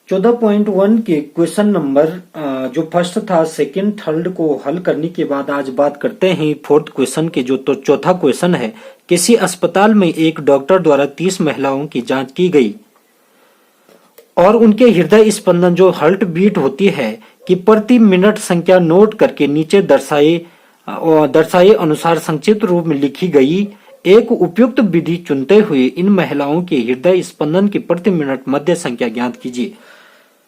14.1 के question number जो first था, सेकंड, थर्ड को हल करने के बाद आज बात करते हैं फोर्थ क्वेश्चन के। जो तो चौथा क्वेश्चन है, किसी अस्पताल में एक डॉक्टर द्वारा 30 महिलाओं की जांच की गई और उनके हृदय स्पंदन जो हार्ट बीट होती है कि प्रति मिनट संख्या नोट करके नीचे दर्शाए अनुसार संक्षिप्त रूप में लिखी गई। एक उपयुक्त विधि चुनते हुए इन महिलाओं के हृदय स्पंदन की प्रति मिनट मध्य संख्या ज्ञात कीजिए।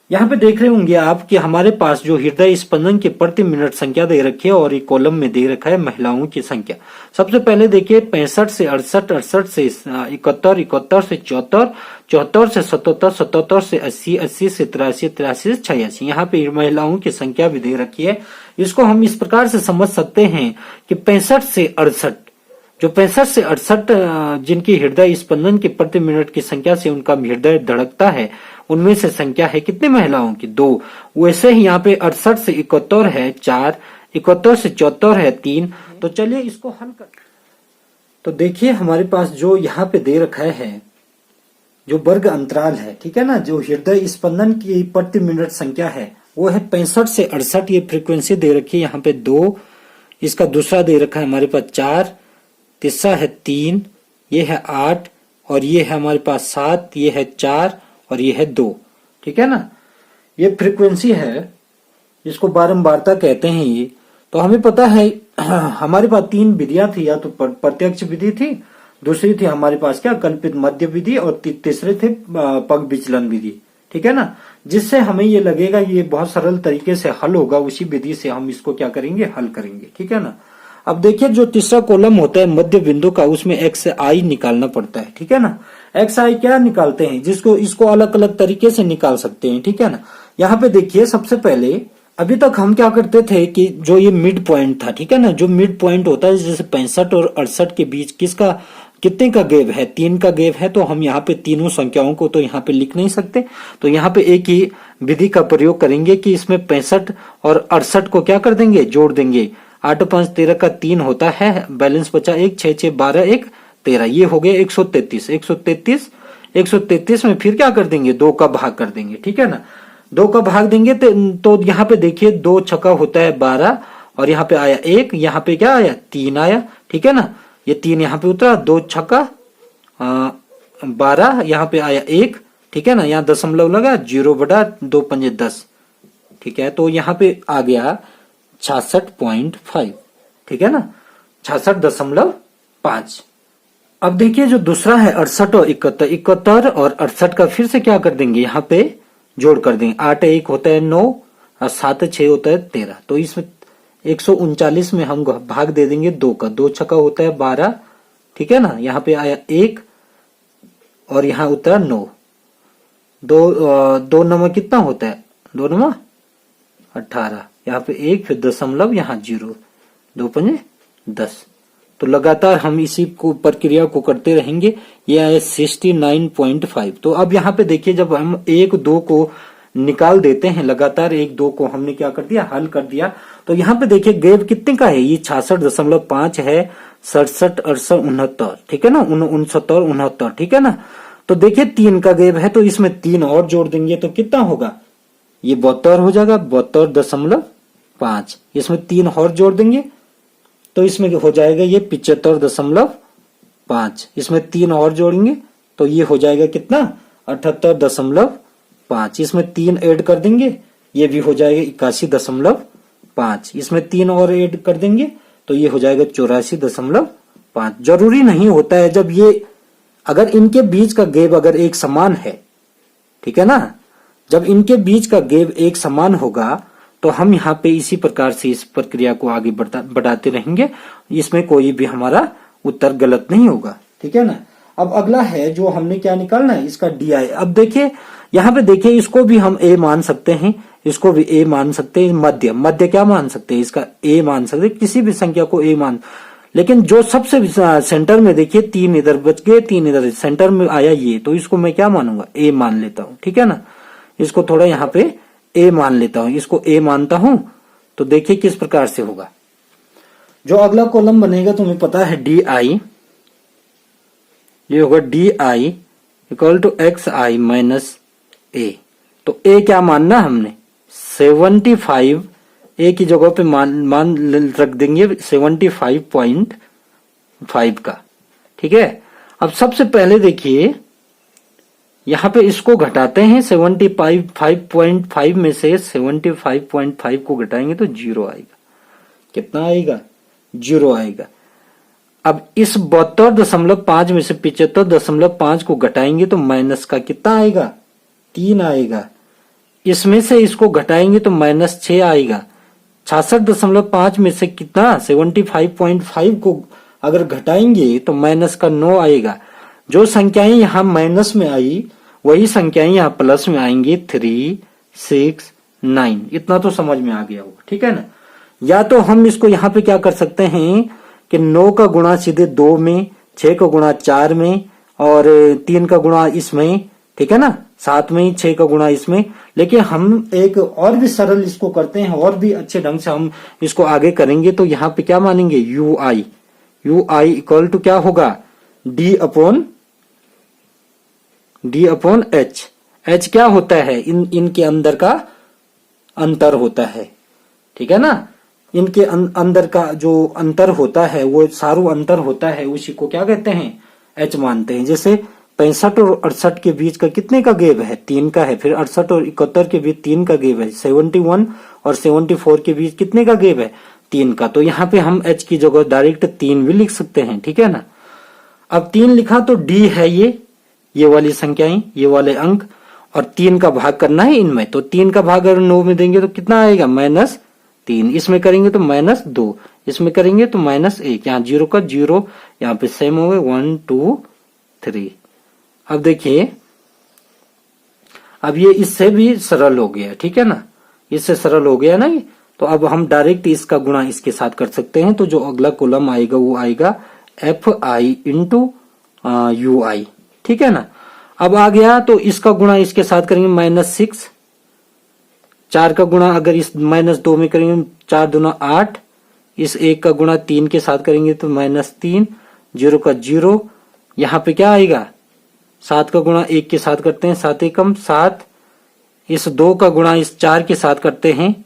यहाँ पे देख रहे होंगे आप कि हमारे पास जो हृदय स्पंदन की प्रति मिनट संख्या दे रखी है और एक कॉलम में दे रखा है महिलाओं की संख्या। सबसे पहले देखिए 65 से 68, 68 से 71, 71 से 74, 74 से 77, 77 से 80, 80 से 83, 83 से 86। यहाँ पे महिलाओं की संख्या भी दे रखी है। इसको हम इस प्रकार से समझ सकते हैं कि 65 से 68, जो 65 से 68 जिनकी हृदय स्पंदन की प्रति मिनट की संख्या से उनका हृदय धड़कता है, उनमें से संख्या है कितने महिलाओं की? 2। वैसे ही यहाँ पे 68 से 71 है 4, 71 से 74 है 3। तो चलिए इसको हल कर। तो देखिए हमारे पास जो यहाँ पे दे रखा है जो वर्ग अंतराल है, ठीक है ना, जो हृदय स्पंदन की प्रति मिनट संख्या है वो है 65 से 68। ये फ्रीक्वेंसी दे रखी है यहाँ पे 2, इसका दूसरा दे रखा है हमारे पास 4, तीसरा है 3, ये है 8 और ये है हमारे पास 7, ये है 4 और ये है 2, ठीक है ना। ये फ्रीक्वेंसी है, इसको बारंबारता कहते हैं ये। तो हमें पता है हमारे पास 3 विधियां थी, या तो प्रत्यक्ष विधि थी, दूसरी थी हमारे पास क्या कल्पित मध्य विधि और तीसरे थे पग विचलन विधि, ठीक है ना। जिससे हमें ये लगेगा ये बहुत सरल तरीके से हल होगा, उसी विधि से हम इसको क्या करेंगे, हल करेंगे, ठीक है ना। अब देखिए जो तीसरा कॉलम होता है मध्य बिंदु का, उसमें एक्स आई निकालना पड़ता है, ठीक है ना। एक्स आई क्या निकालते हैं, जिसको इसको अलग अलग तरीके से निकाल सकते हैं, ठीक है ना। यहाँ पे देखिए सबसे पहले अभी तक हम क्या करते थे कि जो ये मिड पॉइंट था, ठीक है ना, जो मिड पॉइंट होता है जैसे 65 और 68 के बीच कितने का गैप है, 3 का गैप है। तो हम यहाँ पे तीनों संख्याओं को तो यहाँ पे लिख नहीं सकते, तो यहाँ पे एक ही विधि का प्रयोग करेंगे कि इसमें 65 और 68 को क्या कर देंगे, जोड़ देंगे। 8 5 13 का 3 होता है, बैलेंस बचा 1, 6 6 12 1 13, ये हो गया 133। 133 में फिर क्या कर देंगे, 2 का भाग कर देंगे, ठीक है ना। 2 का भाग देंगे तो यहाँ पे देखिए 2 छक्का होता है 12 और यहाँ पे आया 1, यहाँ पे क्या आया 3 आया, ठीक है ना। ये 3 यहाँ पे उतरा, 2 छक्का 12, यहाँ पे आया 1, ठीक है ना। यहाँ दशमलव लगा, 0/2 पंजे 10, ठीक है। तो यहाँ पे आ गया 66.5, ठीक है ना, 66.5। अब देखिए जो दूसरा है 68 और 71, 71 और 68 का फिर से क्या कर देंगे, यहाँ पे जोड़ कर देंगे। 8 1 होता है 9 और 7 6 होता है 13। तो इसमें 139 में हम भाग दे देंगे 2 का, 2 छक्का होता है 12, ठीक है ना। यहाँ पे आया 1 और यहाँ उतरा 9, 2 नंबर कितना होता है, 2 नंबर 18, यहाँ पे 1 फिर दशमलव, यहाँ 0, 2 पंजे 10। तो लगातार हम इसी को प्रक्रिया को करते रहेंगे। ये आया 69.5। तो अब यहाँ पे देखिए जब हम 1 2 को निकाल देते हैं, लगातार 1 2 को हमने क्या कर दिया, हल कर दिया। तो यहाँ पे देखिए गैप कितने का है, ये 66.5 है, 67 68 69, ठीक है ना, 69 69, ठीक है ना। तो देखिए 3 का गैप है, तो इसमें 3 और जोड़ देंगे तो कितना होगा, ये 72 हो जाएगा, 72.5। इसमें 3 और जोड़ देंगे तो इसमें हो जाएगा ये 75.5। इसमें 3 और जोड़ेंगे तो ये हो जाएगा कितना, 78.5। इसमें 3 ऐड कर देंगे, ये भी हो जाएगा 81.5। इसमें 3 और ऐड कर देंगे तो ये हो जाएगा 84.5। जरूरी नहीं होता है जब ये, अगर इनके बीच का गैप अगर एक समान है, ठीक है ना, जब इनके बीच का गैप एक समान होगा तो हम यहाँ पे इसी प्रकार से इस प्रक्रिया को आगे बढ़ाते रहेंगे, इसमें कोई भी हमारा उत्तर गलत नहीं होगा, ठीक है ना। अब अगला है जो हमने क्या निकालना है, इसका DI। अब देखिए यहाँ पे देखिए इसको भी हम A मान सकते हैं, इसको भी A मान सकते हैं, मध्य क्या मान सकते हैं, इसका A मान सकते हैं, किसी भी संख्या को A मान। लेकिन जो सबसे सेंटर में देखिए 3 इधर बच गए, 3 इधर, सेंटर में आया ये, तो इसको मैं क्या मानूंगा, A मान लेता हूं, ठीक है ना। इसको थोड़ा यहाँ पे A मान लेता हूं, इसको A मानता हूं। तो देखिए किस प्रकार से होगा, जो अगला कॉलम बनेगा तुम्हें पता है DI, ये होगा DI equal to XI minus A। तो ए क्या मानना हमने 75, ए की जगह पे मान रख देंगे 75.5 का। ठीक है, अब सबसे पहले देखिए यहां पे इसको घटाते हैं 75.5 में से 75.5 को घटाएंगे तो 0 आएगा। कितना आएगा? 0 आएगा। अब इस 72.5 में से 75.5 को घटाएंगे तो माइनस का कितना आएगा? 3 आएगा। इसमें से इसको घटाएंगे तो -6 आएगा। 66.5 में से कितना 75.5 को अगर घटाएंगे तो माइनस का 9 आएगा। जो संख्याएं यहां माइनस में आई वही संख्याएं यहां प्लस में आएंगी 3, 6, 9। इतना तो समझ में आ गया होगा। ठीक है ना। या तो हम इसको यहां पे क्या कर सकते हैं कि 9 का गुणा सीधे 2 में, 6 का गुणा 4 में और 3 का गुणा इसमें। ठीक है ना, 7 में, 6 का गुणा इसमें। लेकिन हम एक और भी सरल इसको करते हैं, और भी अच्छे ढंग से हम इसको आगे करेंगे। तो यहाँ पे क्या मानेंगे? यू आई इक्वल टू क्या होगा? D upon H. एच क्या होता है? इनके अंदर का अंतर होता है। ठीक है ना, इनके अंदर का जो अंतर होता है वो सारू अंतर होता है, उसी को क्या कहते हैं? एच मानते हैं। जैसे 65 और 68 के बीच का कितने का गैप है? 3 का है। फिर 68 और 71 के बीच 3 का गैप है। 71 और 74 के बीच कितने का गैप है? 3 का। तो यहाँ पे हम एच की जगह डायरेक्ट 3 भी लिख सकते हैं। ठीक है ना। अब 3 लिखा तो डी है ये वाली संख्याएं, ये वाले अंक, और 3 का भाग करना है इनमें। तो 3 का भाग अगर 9 में देंगे तो कितना आएगा? -3। इसमें करेंगे तो -2, इसमें करेंगे तो -1। यहाँ 0 का 0, यहाँ पे सेम हो गए 1, 2, 3। अब देखिए, अब ये इससे भी सरल हो गया। ठीक है ना, इससे सरल हो गया ना ये। तो अब हम डायरेक्ट इसका गुणा इसके साथ कर सकते हैं। तो जो अगला कॉलम आएगा वो आएगा FI इंटू UI। ठीक है ना। अब आ गया तो इसका गुणा इसके साथ करेंगे -6। 4 का गुणा अगर इस -2 में करेंगे 4 दूना 8। इस 1 का गुणा 3 के साथ करेंगे तो -3। 0 का 0। यहाँ पे क्या आएगा? 7 का गुणा 1 के साथ करते हैं, 7 एकम 7। इस 2 का गुणा इस 4 के साथ करते हैं,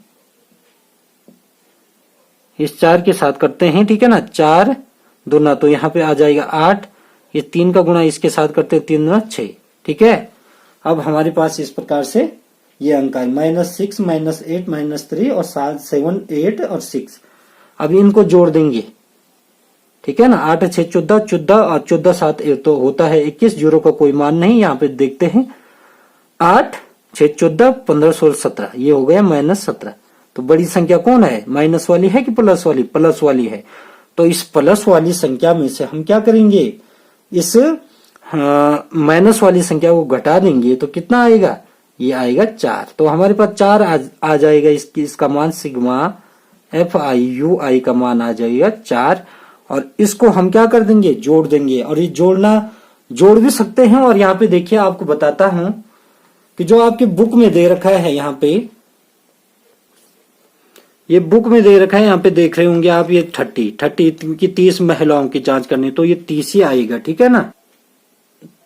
इस 4 के साथ करते हैं। ठीक है ना, 4 दूना तो यहाँ पे आ जाएगा 8। इस 3 का गुणा इसके साथ करते हैं, 3 दूना 6। ठीक है। अब हमारे पास इस प्रकार से ये अंक है -6, -8, -3 और 7, 8 और 6। अब इनको जोड़ देंगे। ठीक है ना। 8, 6, 14, 14 और 14, 7 तो होता है 21। 0 का कोई मान नहीं। यहाँ पे देखते हैं 8, 6, 14, 15, 16, 17। ये हो गया -17। तो बड़ी संख्या कौन है? माइनस वाली है कि प्लस वाली? प्लस वाली है। तो इस प्लस वाली संख्या में से हम क्या करेंगे? इस माइनस वाली संख्या को घटा देंगे तो कितना आएगा? ये आएगा 4। तो हमारे पास 4 आ जाएगा। इसका मान सिग्मा FI का मान आ जाएगा 4। और इसको हम क्या कर देंगे? जोड़ देंगे। और ये जोड़ भी सकते हैं। और यहाँ पे देखिए, आपको बताता हूं कि जो आपके बुक में दे रखा है, यहाँ पे ये बुक में दे रखा है, यहाँ पे देख रहे होंगे आप, ये 30 की 30 महिलाओं की जांच करनी, तो ये 30 ही आएगा। ठीक है ना।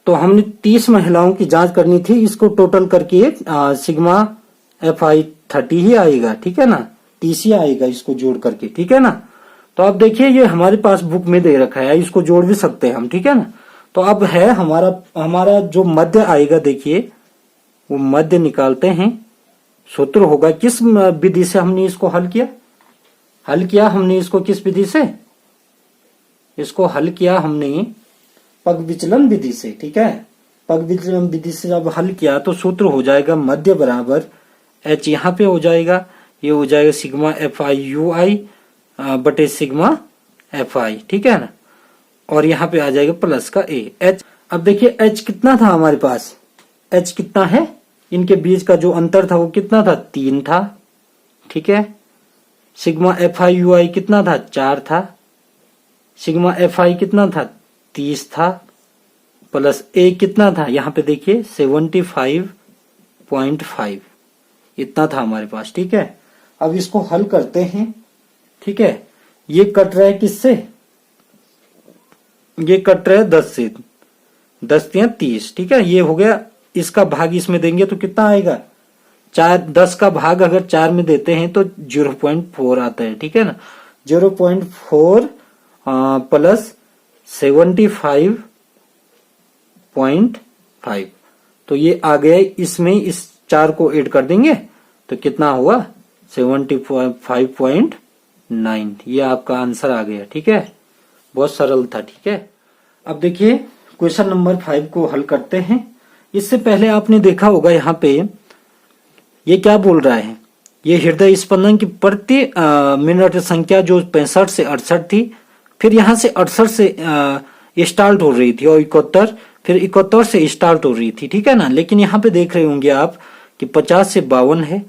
तो हमने 30 महिलाओं की जांच करनी थी। इसको टोटल करके सिग्मा FI 30 ही आएगा। ठीक है ना, 30 ही आएगा इसको जोड़ करके। ठीक है ना। तो अब देखिए, ये हमारे पास बुक में दे रखा है, इसको जोड़ भी सकते हैं हम। ठीक है ना। तो अब है हमारा जो मध्य आएगा, देखिए वो मध्य निकालते हैं। सूत्र होगा, किस विधि से हमने इसको हल किया हमने इसको किस विधि से? इसको हल किया हमने पग विचलन विधि से। ठीक है, पग विचलन विधि से जब हल किया तो सूत्र हो जाएगा मध्य बराबर H, यहाँ पे हो जाएगा, ये हो जाएगा सिग्मा FI बटे सिग्मा FI। ठीक है ना। और यहाँ पे आ जाएगा प्लस का A H। अब देखिए H कितना था हमारे पास? H कितना है? इनके बीच का जो अंतर था वो कितना था? 3 था। ठीक है। सिग्मा FI कितना था? 4 था। सिग्मा FI कितना था? 30 था। प्लस A कितना था? यहाँ पे देखिए 75.5 इतना था हमारे पास। ठीक है। अब इसको हल करते हैं। ठीक है। ये कट रहा है किससे? ये कट रहा है 10 से। 10 या 30। ठीक है। ये हो गया। इसका भाग इसमें देंगे तो कितना आएगा? 4 10 का भाग अगर 4 में देते हैं तो 0.4 आता है, ठीक है ना। 0.4 प्लस 75.5 तो ये आ गया। इसमें इस 4 को ऐड कर देंगे तो कितना हुआ 75.9। ये आपका आंसर आ गया, ठीक है। बहुत सरल था, ठीक है। अब देखिए क्वेश्चन नंबर 5 को हल करते हैं। इससे पहले आपने देखा होगा यहाँ पे ये क्या बोल रहा है, ये हृदय स्पंदन की प्रति मिनट संख्या जो 65 से 68 थी, फिर यहाँ से 68 से स्टार्ट हो रही थी और 71, फिर 71 से स्टार्ट हो रही थी, ठीक है ना। लेकिन यहाँ पे देख रहे होंगे आप कि 50 से 52 है,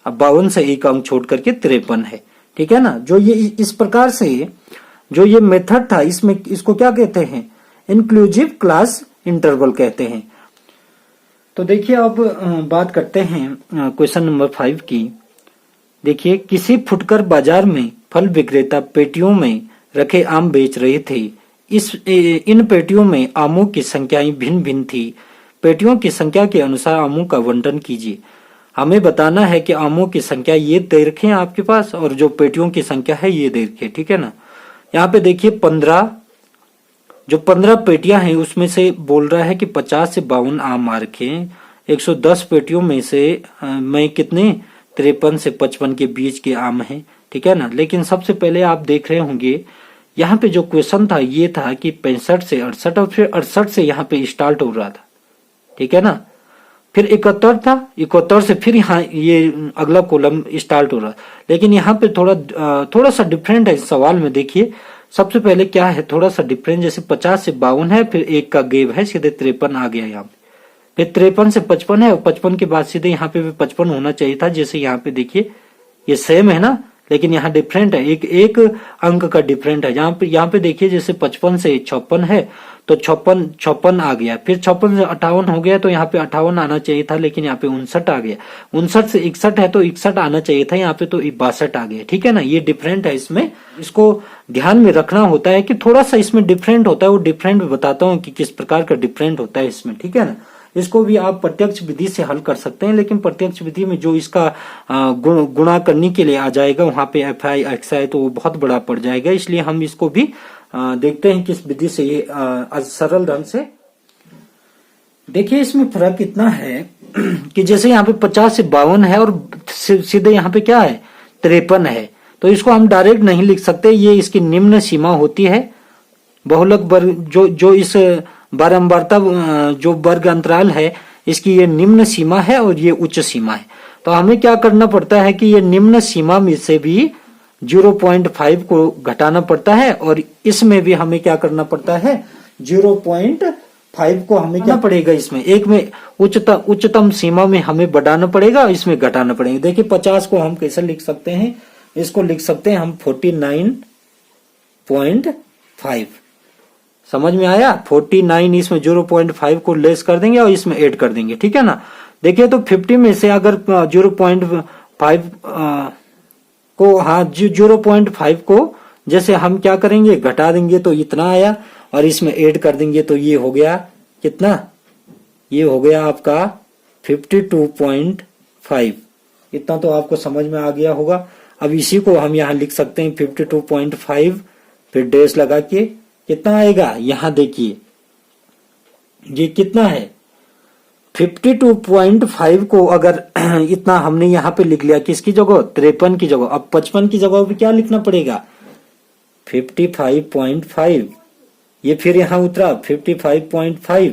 अब 52 से एक अंक छोड़ करके 53 है, ठीक है ना। जो ये इस प्रकार से जो ये मेथड था, इसमें इसको क्या कहते हैं, इंक्लूसिव क्लास इंटरवल कहते हैं। तो देखिए अब बात करते हैं क्वेश्चन नंबर 5 की। देखिए किसी फुटकर बाजार में फल विक्रेता पेटियों में रखे आम बेच रहे थे। इन पेटियों में आमों की संख्याएं भिन्न भिन्न थी। पेटियों की संख्या के अनुसार आमों का आवंटन कीजिए। हमें बताना है कि आमों की संख्या ये दे रखे हैं आपके पास और जो पेटियों की संख्या है ये दे रखी है, ठीक है ना। यहाँ पे देखिए 15 पेटियां हैं, उसमें से बोल रहा है कि 50 से 52 आम आ रखे हैं। 110 पेटियों में से मैं कितने 53 से 55 के बीच के आम हैं, ठीक है ना। लेकिन सबसे पहले आप देख रहे होंगे यहाँ पे जो क्वेश्चन था ये था कि 65 से 68 और फिर 68 से यहाँ पे स्टार्ट हो रहा था, ठीक है ना। फिर 71 था, 71 से फिर यहाँ ये अगला कॉलम स्टार्ट हो रहा। लेकिन यहाँ पे थोड़ा सा डिफरेंट है इस सवाल में। देखिए सबसे पहले क्या है, थोड़ा सा डिफरेंट, जैसे 50 से 52 है, फिर एक का गेप है, सीधे 53 आ गया यहाँ पे। फिर 53 से 55 है और 55 के बाद सीधे यहाँ पे भी 55 होना चाहिए था। जैसे यहाँ पे देखिए ये सेम है ना, लेकिन यहाँ डिफरेंट है, एक अंक का डिफरेंट है। यहाँ पे देखिए जैसे 55 से 56 है तो 56 आ गया, फिर 56 से 58 हो गया तो यहाँ पे 58 आना चाहिए था, लेकिन यहाँ पे 59 आ गया। 59 से 61 है तो 61 आना चाहिए था, यहाँ पे तो 62 आ गया, ठीक है ना। ये डिफरेंट है इसमें, इसको ध्यान में रखना होता है कि थोड़ा सा इसमें डिफरेंट होता है। वो डिफरेंट भी बताता हूँ कि किस प्रकार का डिफरेंट होता है इसमें, ठीक है ना। इसको भी आप प्रत्यक्ष विधि से हल कर सकते हैं, लेकिन प्रत्यक्ष विधि में जो इसका गुणा करने के लिए आ जाएगा वहां पे FI XI तो वो बहुत बड़ा पड़ जाएगा। इसलिए हम इसको भी देखते हैं किस विधि से ये सरल ढंग से। देखिए इसमें फर्क इतना है कि जैसे यहाँ पे 50 से 52 है और सीधे यहाँ पे क्या है 53 है, तो इसको हम डायरेक्ट नहीं लिख सकते। ये इसकी निम्न सीमा होती है। बहुलक वर्ग जो इस बारंबारता जो वर्ग अंतराल है इसकी ये निम्न सीमा है और ये उच्च सीमा है। तो हमें क्या करना पड़ता है कि ये निम्न सीमा में से भी 0.5 को घटाना पड़ता है और इसमें भी हमें क्या करना पड़ता है 0.5 को हमें क्या पड़ेगा, इसमें एक में उच्चतम सीमा में हमें बढ़ाना पड़ेगा, इसमें घटाना पड़ेगा। देखिए 50 को हम कैसे लिख सकते हैं, इसको लिख सकते हैं हम 49.5। समझ में आया। 49 इसमें 0.5 को लेस कर देंगे और इसमें ऐड कर देंगे, ठीक है ना। देखिए तो 50 में से अगर 0.5 को 0.5 को जैसे हम क्या करेंगे घटा देंगे तो इतना आया और इसमें ऐड कर देंगे तो ये हो गया कितना, ये हो गया आपका 52.5। इतना तो आपको समझ में आ गया होगा। अब इसी को हम यहाँ लिख सकते हैं 52.5 फिर डैश लगा के कितना आएगा, यहां देखिए ये कितना है 52.5 को अगर इतना हमने यहाँ पे लिख लिया किसकी जगह 53 की जगह। अब 55 की जगह पे क्या लिखना पड़ेगा 55.5, ये फिर यहाँ उतरा 55.5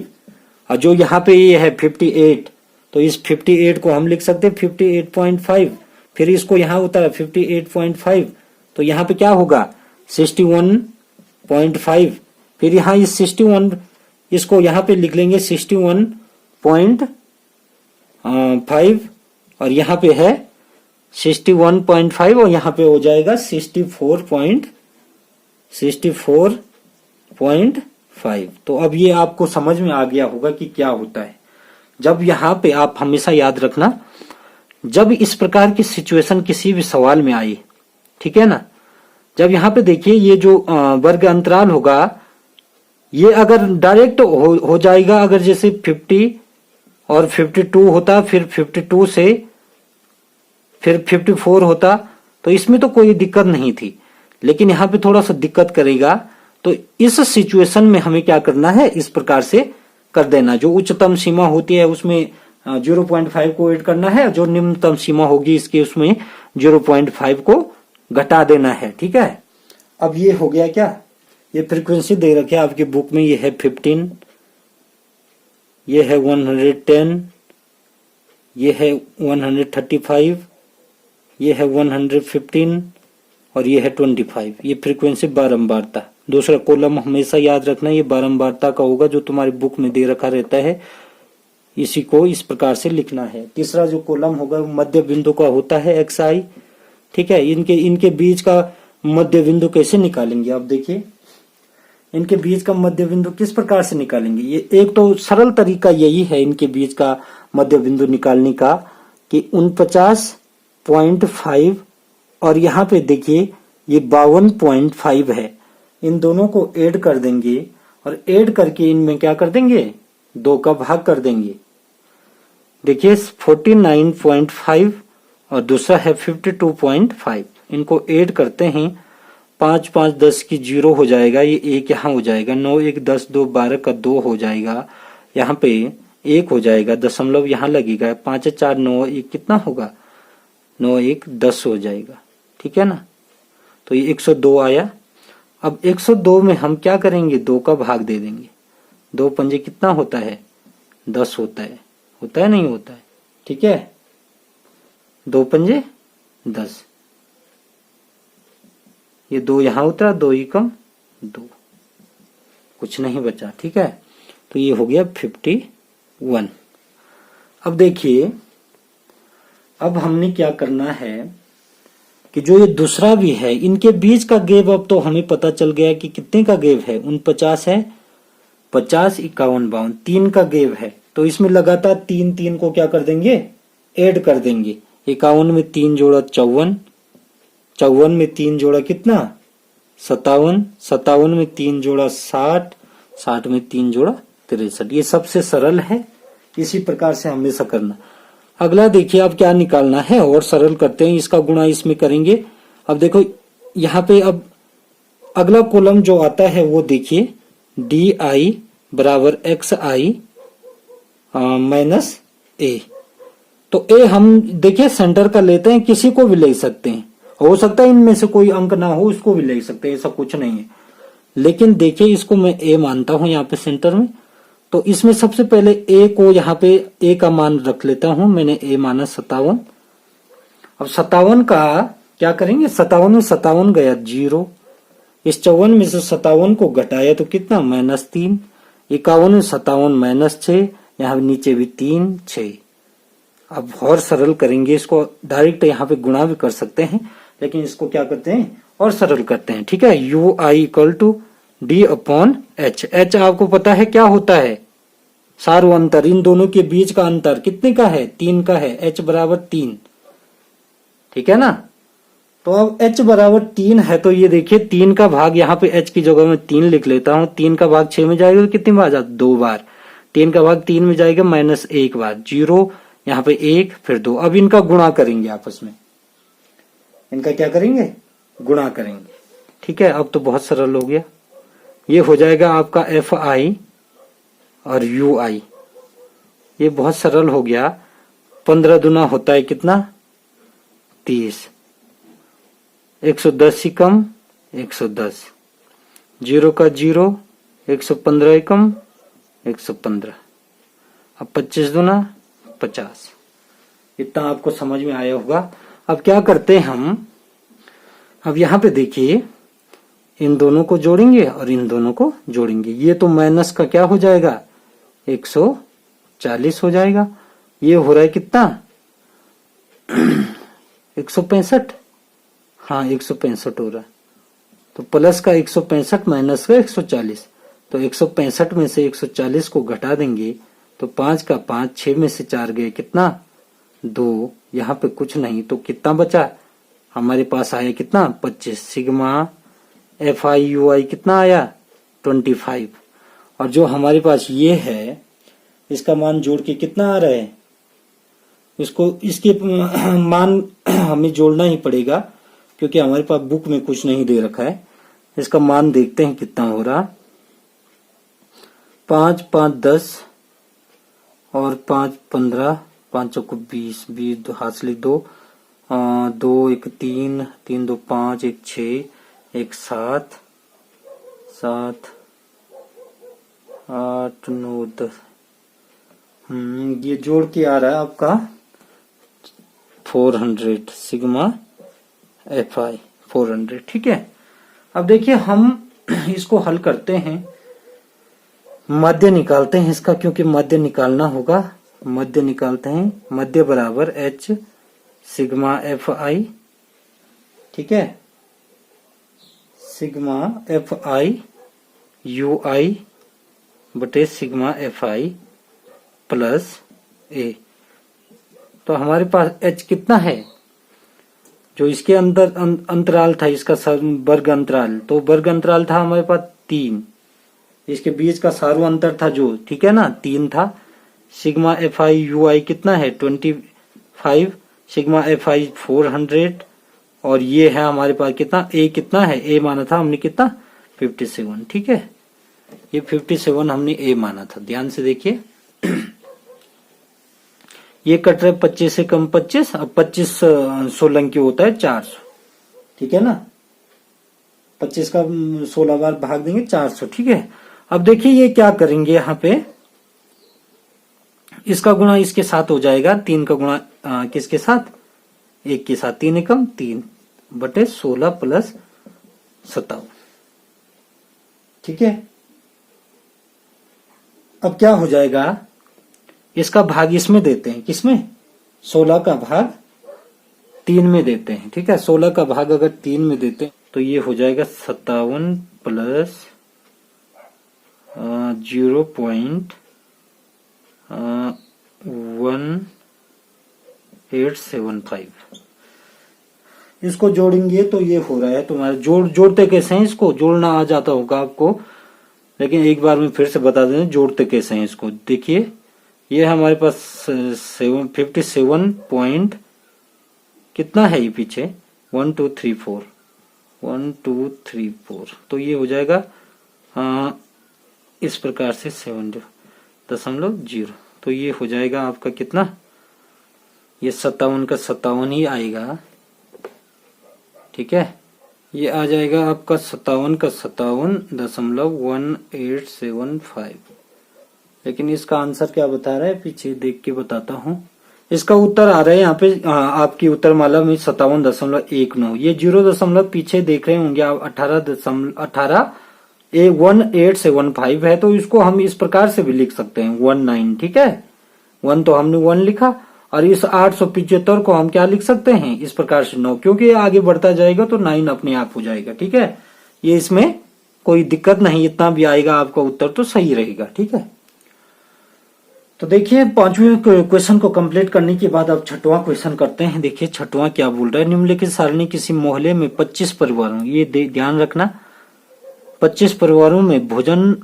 और जो यहाँ पे ये है 58 तो इस 58 को हम लिख सकते हैं 58.5, फिर इसको यहाँ उतारा 58.5 तो यहाँ पे क्या होगा 61.5, फिर यहाँ इस 61 इसको यहाँ पे लिख लेंगे 61.5 और यहाँ पे है 61.5 और यहाँ पे हो जाएगा 64.5। तो अब ये आपको समझ में आ गया होगा कि क्या होता है। जब यहाँ पे आप हमेशा याद रखना जब इस प्रकार की सिचुएशन किसी भी सवाल में आई, ठीक है ना, जब यहाँ पे देखिए ये जो वर्ग अंतराल होगा ये अगर डायरेक्ट हो जाएगा, अगर जैसे 50 और 52 होता फिर 52 से फिर 54 होता तो इसमें तो कोई दिक्कत नहीं थी, लेकिन यहाँ पे थोड़ा सा दिक्कत करेगा। तो इस सिचुएशन में हमें क्या करना है, इस प्रकार से कर देना। जो उच्चतम सीमा होती है उसमें 0.5 को ऐड करना है, जो निम्नतम सीमा होगी इसके उसमें 0.5 को घटा देना है। ठीक है, अब ये हो गया क्या, ये फ्रीक्वेंसी दे रखे आपकी बुक में, ये है 15, ये है 110, ये है 135, ये है 115 और ये है 25। ये फ्रीक्वेंसी बारंबारता। दूसरा कॉलम हमेशा याद रखना, ये बारंबारता का होगा जो तुम्हारी बुक में दे रखा रहता है, इसी को इस प्रकार से लिखना है। तीसरा जो कॉलम होगा वो मध्य बिंदु का होता है XI। ठीक है, इनके बीच का मध्य बिंदु कैसे निकालेंगे आप देखिए, इनके बीच का मध्य बिंदु किस प्रकार से निकालेंगे। ये एक तो सरल तरीका यही है इनके बीच का मध्य बिंदु निकालने का कि 49.5 और यहाँ पे देखिए ये 52.5 है, इन दोनों को ऐड कर देंगे और ऐड करके इनमें क्या कर देंगे, 2 का भाग कर देंगे। देखिए 49.5 और दूसरा है 52.5, इनको ऐड करते हैं, 5 5 10 की 0 हो जाएगा, ये 1 यहाँ हो जाएगा, 9 1 10 2 12 का 2 हो जाएगा, यहाँ पे 1 हो जाएगा, दशमलव यहाँ लगेगा, 5 4 9 1 कितना होगा, 9 1 10 हो जाएगा। ठीक है ना, तो ये 102 आया। अब 102 में हम क्या करेंगे, 2 का भाग दे देंगे। 2 पंजे कितना होता है, 10 होता है, होता है नहीं होता है। ठीक है, 2 पंजे 10, ये 2 यहां उतरा, 2 ही कम 2, कुछ नहीं बचा। ठीक है, तो ये हो गया 51। अब देखिए, अब हमने क्या करना है कि जो ये दूसरा भी है, इनके बीच का गैप अब तो हमें पता चल गया कि कितने का गैप है, 49 है, 50 51 52, 3 का गैप है। तो इसमें लगातार 3 3 को क्या कर देंगे, ऐड कर देंगे। 51 में 3 जोड़ा 54, 54 में 3 जोड़ा कितना 57, 57 में 3 जोड़ा 60, 60 में 3 जोड़ा 63। ये सबसे सरल है, इसी प्रकार से हमेशा करना। अगला देखिए अब क्या निकालना है, और सरल करते हैं, इसका गुणा इसमें करेंगे। अब देखो यहाँ पे अब अगला कॉलम जो आता है वो देखिए, DI बराबर XI माइनस A। तो A हम देखिए सेंटर का लेते हैं, किसी को भी ले सकते हैं, हो सकता है इनमें से कोई अंक ना हो, उसको भी ले सकते हैं, ऐसा कुछ नहीं है। लेकिन देखिए इसको मैं A मानता हूं यहाँ पे सेंटर में, तो इसमें सबसे पहले A को यहाँ पे A का मान रख लेता हूं, मैंने A माना 57। अब 57 का क्या करेंगे, 57 में 57 गया 0, इस 54 में से 57 को घटाया तो कितना -3, 51 में 57 -6, यहाँ नीचे भी 3 6। अब और सरल करेंगे इसको, डायरेक्ट यहाँ पे गुणा भी कर सकते हैं, लेकिन इसको क्या करते हैं और सरल करते हैं। ठीक है, UI = D/H। H आपको पता है क्या होता है, सारू अंतर, इन दोनों के बीच का अंतर कितने का है, 3 का है, H बराबर 3। ठीक है ना, तो अब H बराबर 3 है, तो ये देखिए 3 का भाग यहाँ पे H की जगह में 3 लिख लेता हूँ। 3 का भाग 6 में जाएगा तो कितनी बार, 2 बार। 3 का भाग 3 में जाएगा -1 बार, 0 यहाँ पे 1 फिर 2। अब इनका गुणा करेंगे आपस में, इनका क्या करेंगे, गुणा करेंगे। ठीक है, अब तो बहुत सरल हो गया, ये हो जाएगा आपका FI और UI, ये बहुत सरल हो गया। 15 दूना होता है कितना, 30, 110 ही कम 110, 0 का 0, 115 ही कम 115। अब 25 दूना 50। इतना आपको समझ में आया होगा। अब क्या करते हैं हम, अब यहाँ पे देखिए इन दोनों को जोड़ेंगे और इन दोनों को जोड़ेंगे, ये तो माइनस का क्या हो जाएगा, 140 हो जाएगा। ये हो रहा है कितना 165, हाँ 165 हो रहा है। तो प्लस का 165 माइनस का 140, तो 165 में से 140 को घटा देंगे तो 5 का 5, 6 में से 4 गए कितना 2, यहाँ पे कुछ नहीं, तो कितना बचा हमारे पास आया कितना 25। सिग्मा FI/UI कितना आया 25। और जो हमारे पास ये है इसका मान जोड़ के कितना आ रहा है, इसको इसके मान हमें जोड़ना ही पड़ेगा क्योंकि हमारे पास बुक में कुछ नहीं दे रखा है। इसका मान देखते हैं कितना हो रहा। 5 5 10 और 5 15, 5 चौको 20, 20 हाथ से लिख दो, 2 1 3, 3 2 5, 1 6, 1 7, 7 8 9 10। ये जोड़ के आ रहा है आपका 400 सिग्मा FI 400। ठीक है, अब देखिए हम इसको हल करते हैं, मध्य निकालते हैं इसका, क्योंकि मध्य निकालना होगा। मध्य निकालते हैं, मध्य बराबर H सिग्मा FI। ठीक है, सिग्मा FI UI बटे सिग्मा FI प्लस A। तो हमारे पास H कितना है, जो इसके अंदर अंतराल था, इसका वर्ग अंतराल, तो वर्ग अंतराल था हमारे पास 3, इसके बीच का सारू अंतर था जो, ठीक है ना, 3 था। सिग्मा FI UI कितना है 25, सिग्मा FI 400, और ये है हमारे पास कितना, A कितना है, A माना था हमने कितना 57। ठीक है, ये 57 हमने A माना था। ध्यान से देखिए, ये कट रहे 25 से कम 25, अब 25 16 की होता है 400। ठीक है ना, 25 का 16 बार भाग देंगे 400। ठीक है, अब देखिए ये क्या करेंगे, यहाँ पे इसका गुणा इसके साथ हो जाएगा, 3 का गुणा किसके साथ, 1 के साथ, 3 एकम 3 बटे 16 प्लस 57। ठीक है, अब क्या हो जाएगा, इसका भाग इसमें देते हैं, किसमें, 16 का भाग 3 में देते हैं। ठीक है, 16 का भाग अगर 3 में देते हैं तो ये हो जाएगा 57 प्लस 0.1875। इसको जोड़ेंगे तो ये हो रहा है तुम्हारा, जोड़ते कैसे हैं, इसको जोड़ना आ जाता होगा आपको, लेकिन एक बार मैं फिर से बता दें जोड़ते कैसे हैं इसको। देखिए ये हमारे पास 57 पॉइंट कितना है, ये पीछे 1 2 3 4, 1 2 3 4, तो ये हो जाएगा इस प्रकार से 70.0, तो ये हो जाएगा आपका कितना, ये 57 का 57 ही आएगा। ठीक है, ये आ जाएगा आपका 57 का 57.1875। लेकिन इसका आंसर क्या बता रहा है, पीछे देख के बताता हूँ। इसका उत्तर आ रहा है यहाँ पे आपकी उत्तरमाला में 57.19। ये 0 पीछे देख रहे होंगे आप, 18.1875 है, तो इसको हम इस प्रकार से भी लिख सकते हैं 19। ठीक है, 1 तो हमने 1 लिखा, और इस 875 को हम क्या लिख सकते हैं, इस प्रकार से 9, क्योंकि आगे बढ़ता जाएगा तो 9 अपने आप हो जाएगा। ठीक है, ये इसमें कोई दिक्कत नहीं, इतना भी आएगा आपका उत्तर तो सही रहेगा। ठीक है, तो देखिए 5वें क्वेश्चन को कंप्लीट करने के बाद अब 6वां क्वेश्चन करते हैं। देखिए 6वां क्या बोल रहा है, निम्नलिखित सारणी किसी मोहल्ले में 25 परिवारों, ये ध्यान रखना, 25 परिवारों में भोजन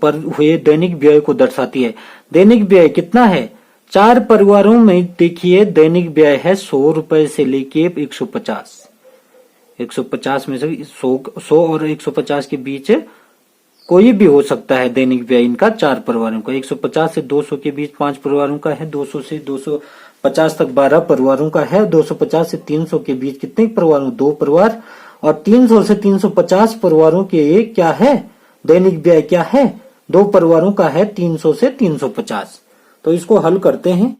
पर हुए दैनिक व्यय को दर्शाती है। दैनिक व्यय कितना है, 4 परिवारों में देखिए दैनिक व्यय है 100 रुपए से लेके 150, 150 में से 100 और 150 के बीच कोई भी हो सकता है दैनिक व्यय इनका 4 परिवारों का। 150 से 200 के बीच 5 परिवारों का है, 200 से 250 तक 12 परिवारों का है, 250 से 300 के बीच कितने परिवारों, 2 परिवार, और 300 से 350 परिवारों के क्या है, दैनिक व्यय क्या है, 2 परिवारों का है, 300 से 350। तो इसको हल करते हैं,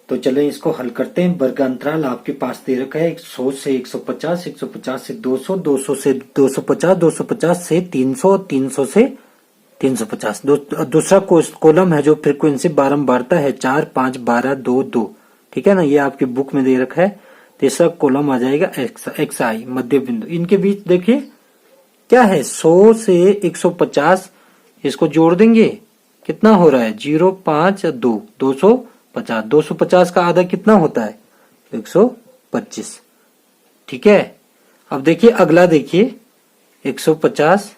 तो चले इसको हल करते हैं। वर्ग अंतराल आपके पास दे रखा है 100 से 150, 150 से 200, 200 से 250, 250 से 300, 300 से 350। दूसरा कॉलम है जो फ्रीक्वेंसी बारंबारता है 4 5 12 2 2। ठीक है ना, ये आपकी बुक में दे रखा है। तीसरा कॉलम आ जाएगा एक्स आई मध्य बिंदु। इनके बीच देखिए क्या है, 100 से 150, इसको जोड़ देंगे कितना हो रहा है, 0 5 2, 250। 250 का आधा कितना होता है, 125। ठीक है, अब देखिए अगला देखिए 150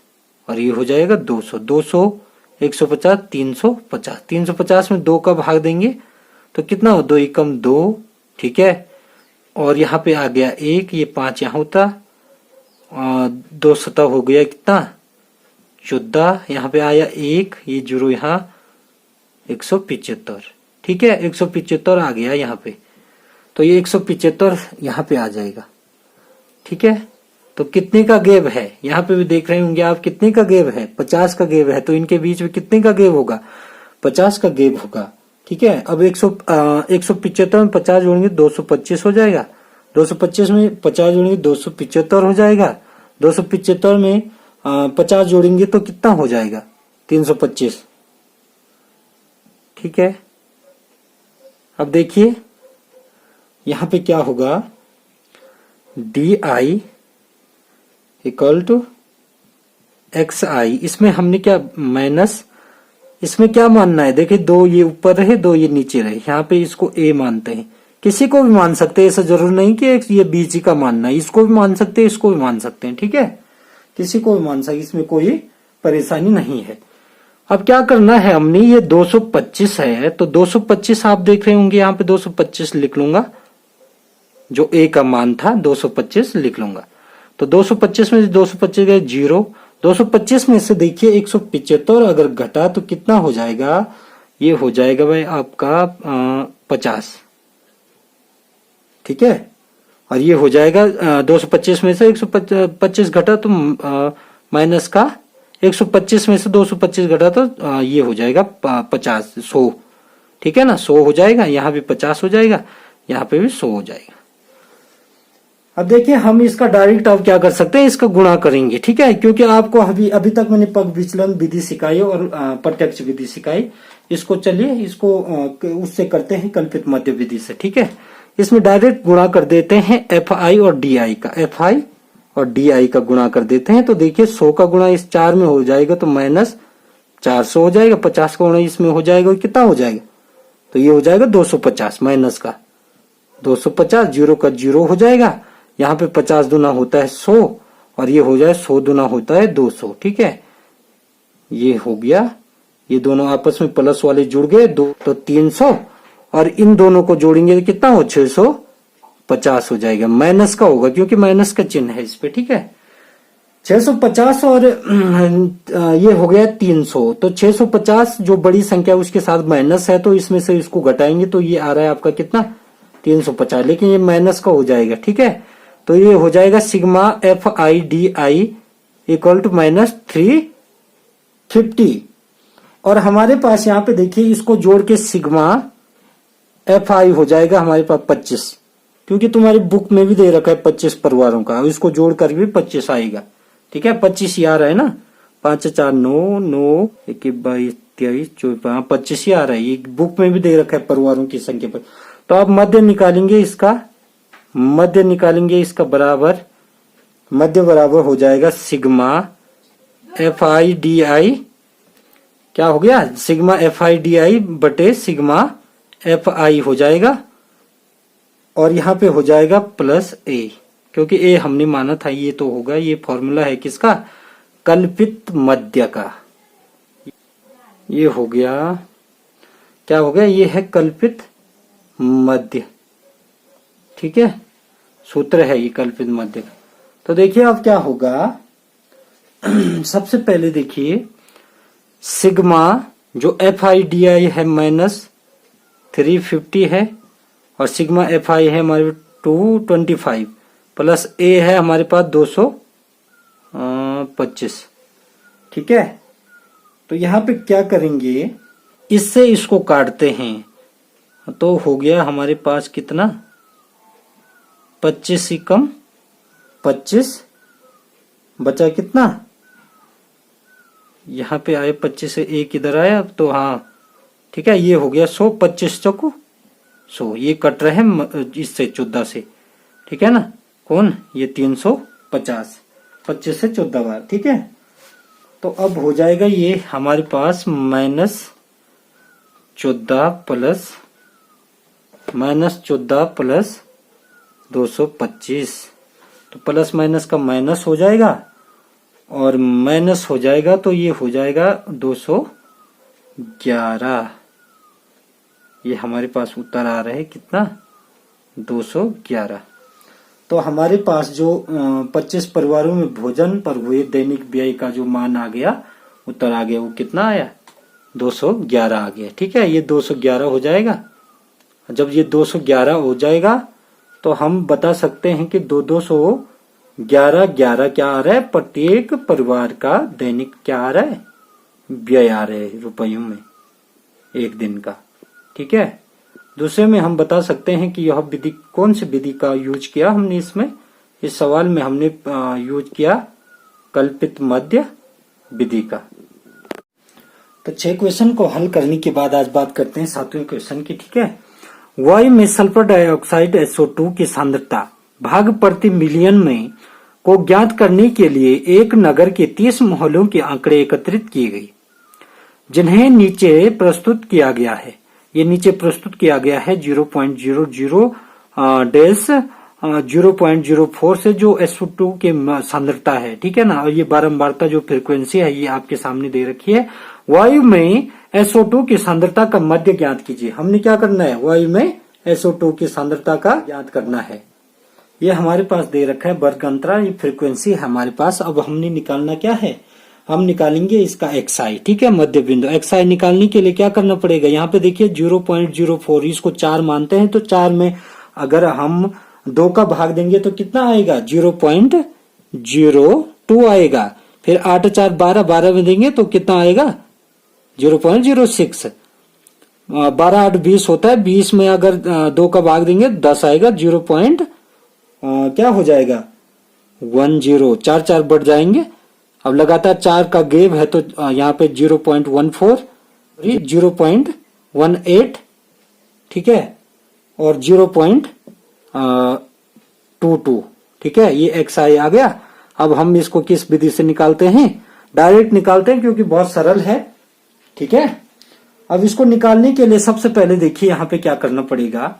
और ये हो जाएगा 200, 200 150 350। 350 में 2 का भाग देंगे तो कितना हो, 2 एकम 2। ठीक है, और यहाँ पे आ गया 1, ये 5 यहाँ होता, 2 सतह हो गया कितना 14, यहाँ पे आया 1, ये 0 यहाँ 175। ठीक है, 175 आ गया यहाँ पे, तो ये 175 यहाँ पे आ जाएगा। ठीक है, तो कितने का गैप है यहाँ पे भी देख रहे होंगे आप, कितने का गैप है 50 का गैप है, तो इनके बीच में कितने का गैप होगा 50 का गैप होगा। ठीक है, अब 175 में 50 जोड़ेंगे 225 हो जाएगा, 225 में 50 जोड़ेंगे 275 हो जाएगा, 275 में 50 जोड़ेंगे तो कितना हो जाएगा 325। ठीक है, अब देखिए यहां पे क्या होगा, D I equal to X I, इसमें हमने क्या माइनस, इसमें क्या मानना है, देखिए 2 ये ऊपर रहे 2 ये नीचे रहे, यहाँ पे इसको ए मानते हैं, किसी को भी मान सकते हैं, ऐसा जरूर नहीं कि ये बीच का मानना है, इसको भी मान सकते हैं इसको भी मान सकते हैं। ठीक है, किसी को भी मान सकते, इसमें कोई परेशानी नहीं है। अब क्या करना है हमने, ये 225 है तो 225 आप देख रहे होंगे यहाँ पे 225 लिख लूंगा, जो ए का मान था 225 लिख लूंगा, तो 225 में 225 गए 0, 225 में से देखिए 175 अगर घटा तो कितना हो जाएगा, ये हो जाएगा भाई आपका 50। ठीक है, और ये हो जाएगा 225 में से 125 घटा तो माइनस का 125 में से 225 घटा तो ये हो जाएगा 50 100। ठीक है ना, 100 हो जाएगा, यहाँ भी 50 हो जाएगा, यहाँ पे भी 100 हो जाएगा। अब देखिए हम इसका डायरेक्ट अब क्या कर सकते हैं, इसका गुणा करेंगे। ठीक है, क्योंकि आपको अभी तक मैंने पग विचलन विधि सिखाई और प्रत्यक्ष विधि सिखाई, इसको चलिए इसको उससे करते हैं कल्पित मध्य विधि से। ठीक है, इसमें डायरेक्ट गुणा कर देते हैं एफ आई और डी आई का, एफ आई और डी आई का गुणा कर देते हैं, तो देखिए 100 का गुणा इस 4 में हो जाएगा तो माइनस 400 हो जाएगा, 50 का गुणा इसमें हो जाएगा, कितना हो जाएगा, तो ये हो जाएगा 250 माइनस का 250, 0 का 0 हो जाएगा, यहाँ पे 50 दुना होता है 100 और ये हो जाए 100 दुना होता है 200। ठीक है, ये हो गया, ये दोनों आपस में प्लस वाले जुड़ गए दो तो 300, और इन दोनों को जोड़ेंगे तो कितना हो 650 हो जाएगा, माइनस का होगा क्योंकि माइनस का चिन्ह है इस पे। ठीक है, 650 और ये हो गया 300, तो 650 जो बड़ी संख्या उसके साथ माइनस है तो इसमें से इसको घटाएंगे तो ये आ रहा है आपका कितना 350, लेकिन ये माइनस का हो जाएगा। ठीक है, तो ये हो जाएगा sigma F I D I equal to minus 350, और हमारे पास यहाँ पे देखिए इसको जोड़ के सिग्मा एफ आई हो जाएगा हमारे पास 25, क्योंकि तुम्हारी बुक में भी दे रखा है 25 परिवारों का, इसको जोड़ कर भी 25 आएगा। ठीक है, 25 ही आ रहा है ना, 5 4 9 9 21 22 23 24 25 ही आ रहा है, ये बुक में भी दे रखा है परिवारों की संख्या पर। तो आप मध्य निकालेंगे इसका बराबर, मध्य बराबर हो जाएगा सिग्मा एफ आई डी आई, क्या हो गया सिग्मा एफ आई डी आई बटे सिग्मा एफ आई हो जाएगा, और यहाँ पे हो जाएगा प्लस ए, क्योंकि ए हमने माना था, ये तो होगा, ये फॉर्मूला है किसका कल्पित मध्य का, ये हो गया, क्या हो गया, ये है कल्पित मध्य। ठीक है, सूत्र है ये कल्पित मध्य का। तो देखिए अब क्या होगा सबसे पहले देखिए सिग्मा जो एफ आई डी आई है माइनस 350 है, और सिग्मा एफ आई है हमारे 225 प्लस ए है हमारे पास 225। ठीक है, तो यहाँ पे क्या करेंगे, इससे इसको काटते हैं, तो हो गया हमारे पास कितना 25 ही कम 25 बचा कितना, यहाँ पे आए 25 से एक इधर आया तो हाँ ठीक है, ये हो गया 100, 25 चौको 100, ये कट रहे हैं इससे 14 से। ठीक है ना, कौन ये 350, 25 से 14 बार। ठीक है, तो अब हो जाएगा ये हमारे पास -14 प्लस 225, तो प्लस माइनस का माइनस हो जाएगा और माइनस हो जाएगा तो ये हो जाएगा 211, ये हमारे पास उत्तर आ रहा है कितना 211। तो हमारे पास जो 25 परिवारों में भोजन पर हुए दैनिक व्यय का जो मान आ गया, उत्तर आ गया, वो कितना आया? 211 आ गया। ठीक है, ये 211 हो जाएगा। जब ये 211 हो जाएगा तो हम बता सकते हैं कि 211 क्या आ रहा है? प्रत्येक परिवार का दैनिक क्या आ रहा है? व्यय आ रहे हैं रुपयों में एक दिन का। ठीक है, दूसरे में हम बता सकते हैं कि यह विधि, कौन सी विधि का यूज किया हमने इसमें? इस सवाल में हमने यूज किया कल्पित मध्य विधि का। तो 6 क्वेश्चन को हल करने के बाद आज बात करते हैं 7वें क्वेश्चन की। ठीक है, वायु में सल्फर डाइऑक्साइड SO2 की सांद्रता भाग प्रति मिलियन में को ज्ञात करने के लिए एक नगर के 30 मोहल्लों के आंकड़े एकत्रित किए गए, जिन्हें नीचे प्रस्तुत किया गया है। ये नीचे प्रस्तुत किया गया है 0.00-0.04 से जो SO2 के सांद्रता है। ठीक है ना, और ये बारंबारता जो फ्रीक्वेंसी है ये आपके सामने दे रखी है। वायु में SO2 की सांद्रता का मध्य ज्ञात कीजिए। हमने क्या करना है? वायु में SO2 की सांद्रता का ज्ञात करना है। ये हमारे पास दे रखा है वर्ग अंतराल, ये फ्रीक्वेंसी है हमारे पास। अब हमने निकालना क्या है? हम निकालेंगे इसका XI। ठीक है, मध्य बिंदु। XI निकालने के लिए क्या करना पड़ेगा? यहाँ पे देखिए 0.04, इसको 4 मानते हैं तो 4 में अगर हम 2 का भाग देंगे तो कितना आएगा? 0.02 आएगा। फिर 8 4 12, 12 में देंगे तो कितना आएगा? 0.06। 12 8 20 होता है, 20 में अगर 2 का भाग देंगे 10 आएगा। 0. क्या हो जाएगा? 10। 4 4 बढ़ जाएंगे। अब लगातार 4 का गेप है तो यहाँ पे 0.14, 0.18, ठीक है, और 0.22। ठीक है, ये XI आ गया। अब हम इसको किस विधि से निकालते हैं? डायरेक्ट निकालते हैं क्योंकि बहुत सरल है। ठीक है, अब इसको निकालने के लिए सबसे पहले देखिए यहाँ पे क्या करना पड़ेगा।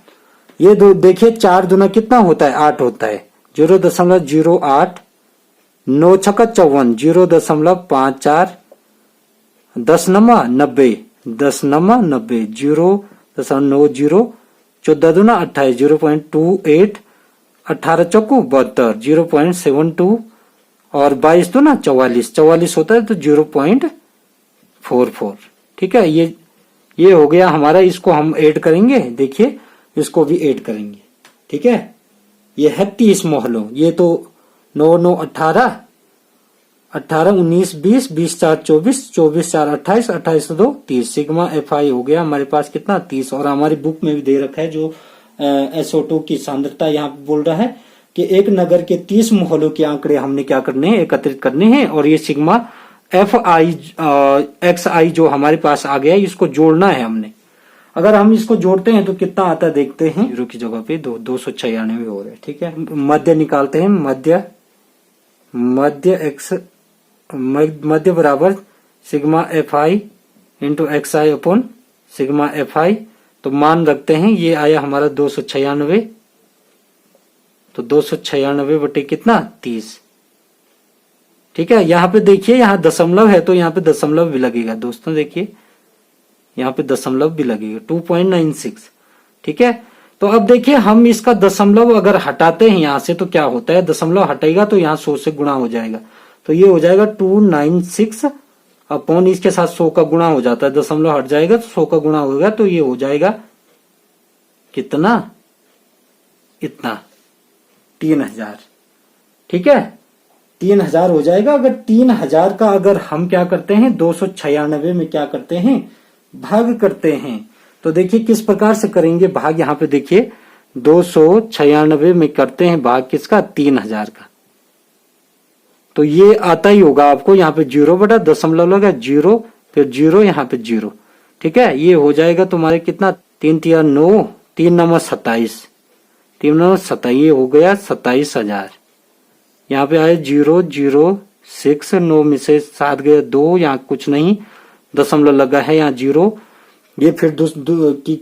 ये दो देखिए, 4 दूना कितना होता है? 8 होता है। 0.08, 9 छक्का 54, 0.54, 10 नमा 90, 10 नमा 90, 0.90, 14 दूना 28, 0.28, 18 चौको 72, 0.72, और 22 दूना 44, 44 होता है तो 0.44। ठीक है, ये हो गया हमारा। इसको हम ऐड करेंगे, देखिए इसको भी ऐड करेंगे। ठीक है, ये है 30 मोहल्लों। ये तो 9 9 18, 18 19 20, 20 4 24, 24 4 28, 28 2 30। सिग्मा FI हो गया हमारे पास कितना? 30। और हमारी बुक में भी दे रखा है जो SO2 की सांद्रता यहाँ पे बोल रहा है कि एक नगर के 30 मोहल्लों के आंकड़े हमने क्या करने हैं? एकत्रित करने हैं। और ये सिग्मा FI XI जो हमारे पास आ गया, इसको जोड़ना है हमने। अगर हम इसको जोड़ते हैं तो कितना आता है देखते हैं। 0 की जगह पे 296 हो रहे हैं। ठीक है, मध्य निकालते हैं। मध्य बराबर sigma FI into XI upon sigma FI। तो मान रखते हैं, ये आया हमारा 296। तो 296 बटे कितना? 30। ठीक है, यहाँ पे देखिए, यहाँ दशमलव है तो यहाँ पे दशमलव भी लगेगा दोस्तों। देखिए यहाँ पे दशमलव भी लगेगा, 2.96। ठीक है, तो अब देखिए हम इसका दशमलव अगर हटाते हैं यहाँ से तो क्या होता है? दशमलव हटेगा तो यहाँ 100 से गुणा हो जाएगा। तो ये हो जाएगा 296 अपॉन, इसके साथ 100 का गुणा हो जाता है। दशमलव हट जाएगा तो 100 का गुणा होगा, तो ये हो जाएगा कितना? इतना 3000। ठीक है, 3000 हो जाएगा। अगर 3000 का अगर हम क्या करते हैं? 296 में क्या करते हैं? भाग करते हैं। तो देखिए किस प्रकार से करेंगे भाग। यहाँ पे देखिए 296 में करते हैं भाग किसका? 3000 का। तो ये आता ही होगा आपको। यहाँ पे 0 बटा दशमलव लगा 0, फिर 0, यहाँ पे 0। ठीक है, ये हो जाएगा तुम्हारे कितना? 3 3 9, 3 9 27, 3 9 27, ये हो गया 27000। यहाँ पे आए 0 0 6, 9 में से 7 गया 2, यहाँ कुछ नहीं, दशमलव लगा है यहाँ 0। ये फिर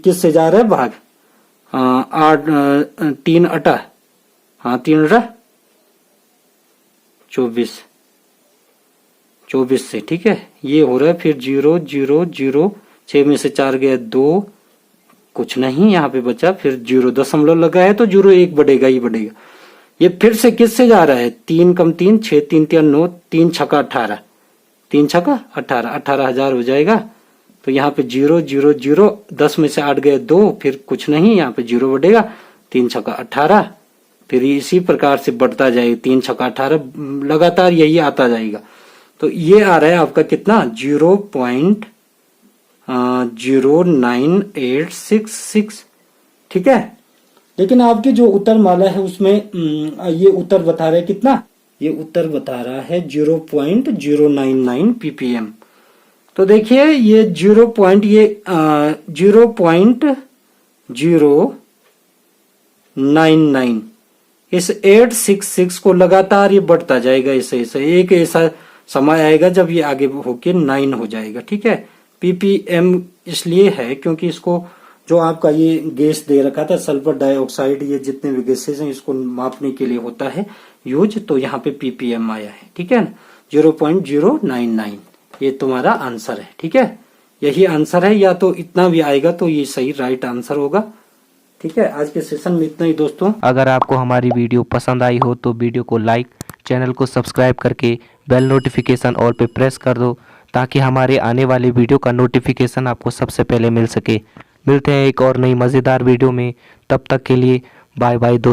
किस से जा रहा है भाग? 8 3 8, हाँ 3 8 24, 24 से। ठीक है, ये हो रहा है फिर 0 0 0, 6 में से 4 गया 2, कुछ नहीं, यहाँ पे बचा, फिर 0 दशमलव लगा है तो 0 1 बढ़ेगा ही बढ़ेगा। ये फिर से किससे जा रहा है, 3 कम 3 6 3 3 9 3 छक्का 18, 3 छक्का 18, 18,000 हो जाएगा। तो यहाँ पे 0 0 0, 10 में से 8 गए 2, फिर कुछ नहीं, यहाँ पे 0 बढ़ेगा, 3 छक्का 18, फिर इसी प्रकार से बढ़ता जाएगा, 3 छक्का 18 लगातार यही आता जाएगा। तो ये आ रहा है आपका कितना, 0.09866, ठीक है। लेकिन आपकी जो उत्तर माला है उसमें ये उत्तर बता रहा है कितना, ये उत्तर बता रहा है 0.099 ppm। तो देखिए ये 0.099, इस 866 को लगातार ये बढ़ता जाएगा, ऐसे एक ऐसा समय आएगा जब ये आगे होके 9 हो जाएगा, ठीक है। ppm इसलिए है क्योंकि इसको जो आपका ये गैस दे रखा था सल्फर डाइऑक्साइड, ये जितने भी गैसेज हैं इसको मापने के लिए होता है यूज, तो यहाँ पे ppm आया है, ठीक है ना, 0.099 ये तुम्हारा आंसर है, ठीक है। यही आंसर है, या तो इतना भी आएगा तो ये सही राइट आंसर होगा, ठीक है। आज के सेशन में इतना ही दोस्तों। अगर आपको हमारी वीडियो पसंद आई हो तो वीडियो को लाइक, चैनल को सब्सक्राइब करके बेल नोटिफिकेशन ऑल पे प्रेस कर दो, ताकि हमारे आने वाले वीडियो का नोटिफिकेशन आपको सबसे पहले मिल सके। मिलते हैं एक और नई मज़ेदार वीडियो में, तब तक के लिए बाय बाय दोस्तों।